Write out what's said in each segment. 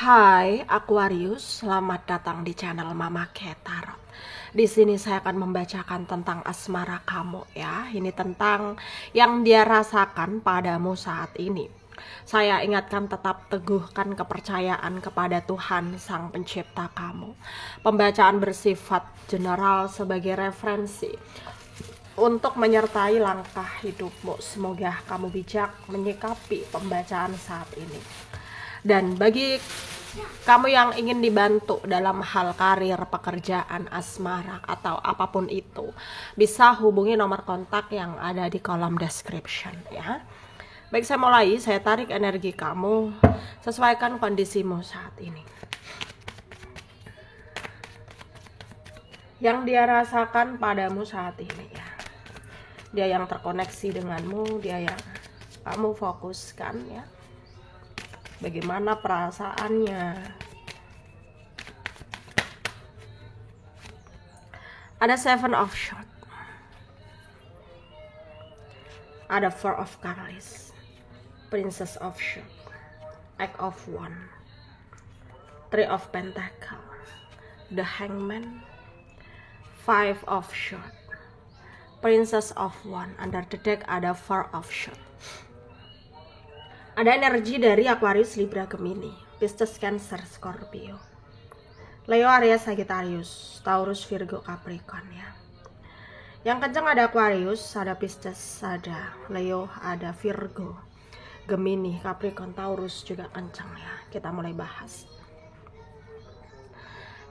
Hai Aquarius, selamat datang di channel Mama Tarot. Di sini saya akan membacakan tentang asmara kamu ya. Ini tentang yang dia rasakan padamu saat ini. Saya ingatkan tetap teguhkan kepercayaan kepada Tuhan Sang Pencipta kamu. Pembacaan bersifat general sebagai referensi untuk menyertai langkah hidupmu. Semoga kamu bijak menyikapi pembacaan saat ini. Dan bagi kamu yang ingin dibantu dalam hal karir, pekerjaan, asmara, atau apapun itu, bisa hubungi nomor kontak yang ada di kolom description ya. Baik, saya mulai. Saya tarik energi kamu, sesuaikan kondisimu saat ini. Yang dia rasakan padamu saat ini ya. Dia yang terkoneksi denganmu, dia yang kamu fokuskan ya. Bagaimana perasaannya? Ada Seven of Swords, ada Four of Cups, Princess of Swords, Eight of Wands, Three of Pentacles, The Hangman, Five of Swords, Princess of Wands. Under the deck ada Four of Swords. Ada energi dari Aquarius, Libra, Gemini, Pisces, Cancer, Scorpio, Leo, Aries, Sagittarius, Taurus, Virgo, Capricorn ya. Yang kencang ada Aquarius, ada Pisces, ada Leo, ada Virgo, Gemini, Capricorn, Taurus juga kencang ya. Kita mulai bahas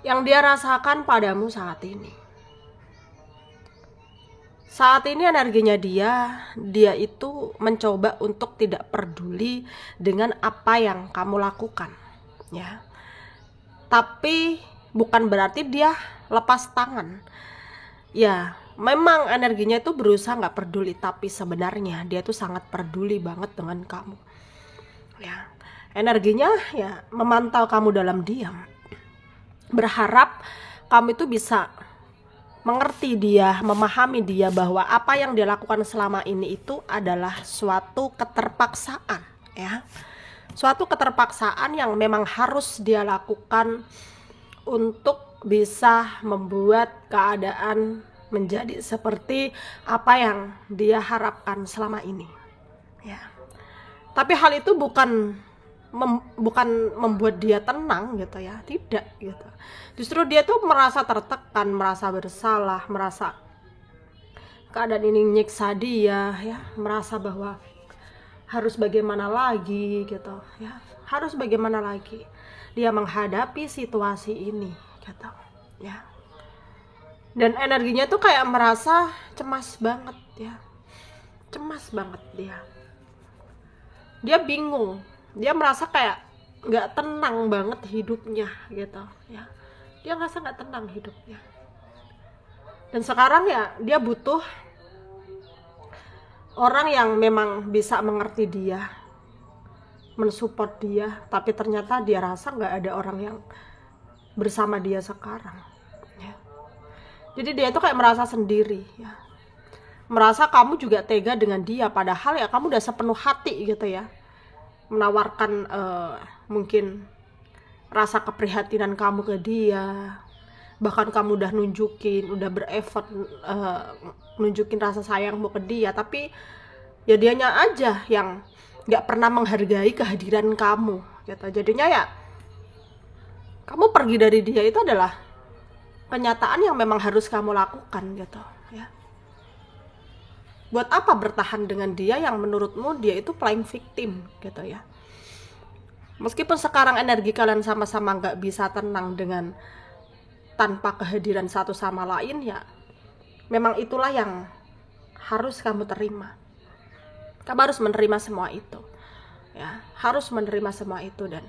yang dia rasakan padamu saat ini. Saat ini energinya dia itu mencoba untuk tidak peduli dengan apa yang kamu lakukan ya. Tapi bukan berarti dia lepas tangan. Ya, memang energinya itu berusaha nggak peduli, tapi sebenarnya dia tuh sangat peduli banget dengan kamu. Ya, energinya ya memantau kamu dalam diam. Berharap kamu itu bisa mengerti dia, memahami dia bahwa apa yang dia lakukan selama ini itu adalah suatu keterpaksaan ya. Suatu keterpaksaan yang memang harus dia lakukan untuk bisa membuat keadaan menjadi seperti apa yang dia harapkan selama ini ya. Tapi hal itu bukan membuat dia tenang gitu ya, tidak gitu. Justru dia tuh merasa tertekan, merasa bersalah, merasa keadaan ini nyiksa dia ya, merasa bahwa harus bagaimana lagi gitu ya, harus bagaimana lagi dia menghadapi situasi ini gitu ya. Dan energinya tuh kayak merasa cemas banget ya, cemas banget dia bingung. Dia merasa kayak nggak tenang banget hidupnya gitu ya. Dia merasa nggak tenang hidupnya. Dan sekarang ya dia butuh orang yang memang bisa mengerti dia, mensupport dia. Tapi ternyata dia rasa nggak ada orang yang bersama dia sekarang ya. Jadi dia tuh kayak merasa sendiri ya. Merasa kamu juga tega dengan dia, padahal ya kamu udah sepenuh hati gitu ya, menawarkan mungkin rasa keprihatinan kamu ke dia. Bahkan kamu udah udah bereffort nunjukin rasa sayangmu ke dia, tapi ya dianya aja yang gak pernah menghargai kehadiran kamu gitu. Jadinya ya kamu pergi dari dia itu adalah kenyataan yang memang harus kamu lakukan gitu ya. Buat apa bertahan dengan dia yang menurutmu dia itu playing victim gitu ya. Meskipun sekarang energi kalian sama-sama gak bisa tenang dengan tanpa kehadiran satu sama lain ya, memang itulah yang harus kamu terima. Kamu harus menerima semua itu ya, harus menerima semua itu. Dan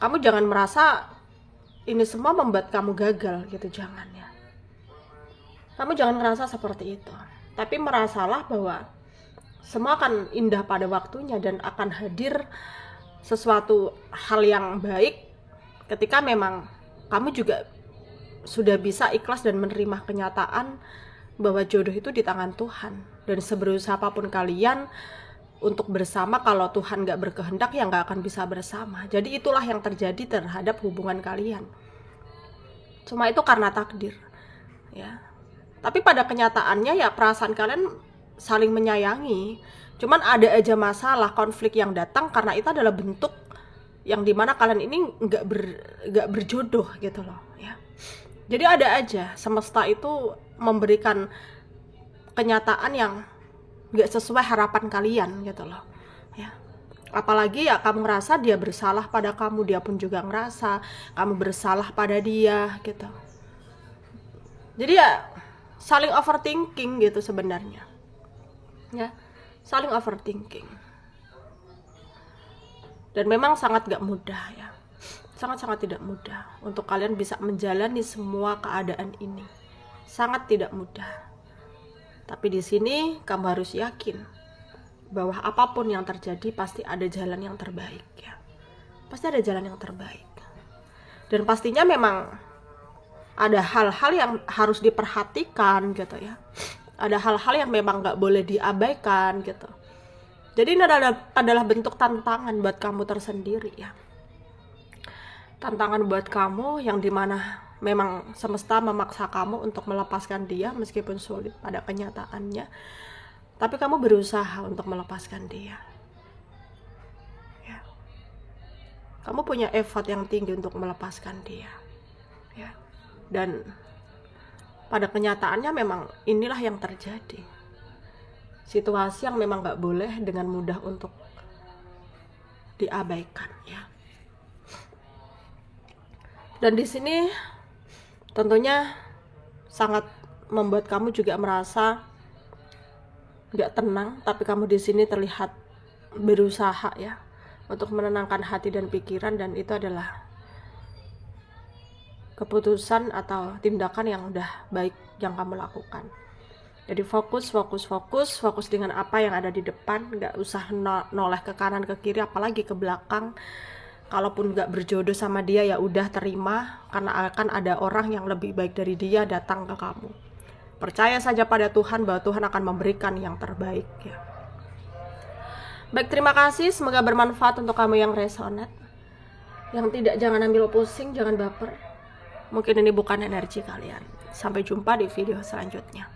kamu jangan merasa ini semua membuat kamu gagal gitu, jangan ya. Kamu jangan ngerasa seperti itu, tapi merasalah bahwa semua akan indah pada waktunya dan akan hadir sesuatu hal yang baik ketika memang kamu juga sudah bisa ikhlas dan menerima kenyataan bahwa jodoh itu di tangan Tuhan. Dan seberusaha apapun kalian untuk bersama. Kalau Tuhan nggak berkehendak ya nggak akan bisa bersama. Jadi itulah yang terjadi terhadap hubungan kalian. Cuma itu karena takdir, ya. Tapi pada kenyataannya ya perasaan kalian saling menyayangi. Cuman ada aja masalah, konflik yang datang karena itu adalah bentuk yang dimana kalian ini nggak berjodoh gitu loh, ya. Jadi ada aja semesta itu memberikan kenyataan yang nggak sesuai harapan kalian gitu loh, ya. Apalagi ya kamu ngerasa dia bersalah pada kamu, dia pun juga ngerasa kamu bersalah pada dia gitu. Jadi ya saling overthinking gitu sebenarnya, ya, saling overthinking. Dan memang sangat gak mudah ya, sangat-sangat tidak mudah untuk kalian bisa menjalani semua keadaan ini, sangat tidak mudah. Tapi di sini kamu harus yakin bahwa apapun yang terjadi pasti ada jalan yang terbaik, ya, pasti ada jalan yang terbaik. Dan pastinya memang ada hal-hal yang harus diperhatikan gitu ya, ada hal-hal yang memang gak boleh diabaikan gitu. Jadi ini adalah bentuk tantangan buat kamu tersendiri, ya. Tantangan buat kamu yang dimana memang semesta memaksa kamu untuk melepaskan dia meskipun sulit pada kenyataannya. Tapi kamu berusaha untuk melepaskan dia, ya. Kamu punya effort yang tinggi untuk melepaskan dia, ya. Dan pada kenyataannya memang inilah yang terjadi. Situasi yang memang gak boleh dengan mudah untuk diabaikan, ya. Dan di sini tentunya sangat membuat kamu juga merasa gak tenang, tapi kamu di sini terlihat berusaha, ya, untuk menenangkan hati dan pikiran, dan itu adalah keputusan atau tindakan yang udah baik yang kamu lakukan. Jadi fokus dengan apa yang ada di depan, nggak usah noleh ke kanan ke kiri apalagi ke belakang. Kalaupun nggak berjodoh sama dia ya udah terima, karena akan ada orang yang lebih baik dari dia datang ke kamu. Percaya saja pada Tuhan bahwa Tuhan akan memberikan yang terbaik, ya. Baik, terima kasih, semoga bermanfaat untuk kamu yang resonate. Yang tidak, jangan ambil pusing, jangan baper. Mungkin ini bukan energi kalian. Sampai jumpa di video selanjutnya.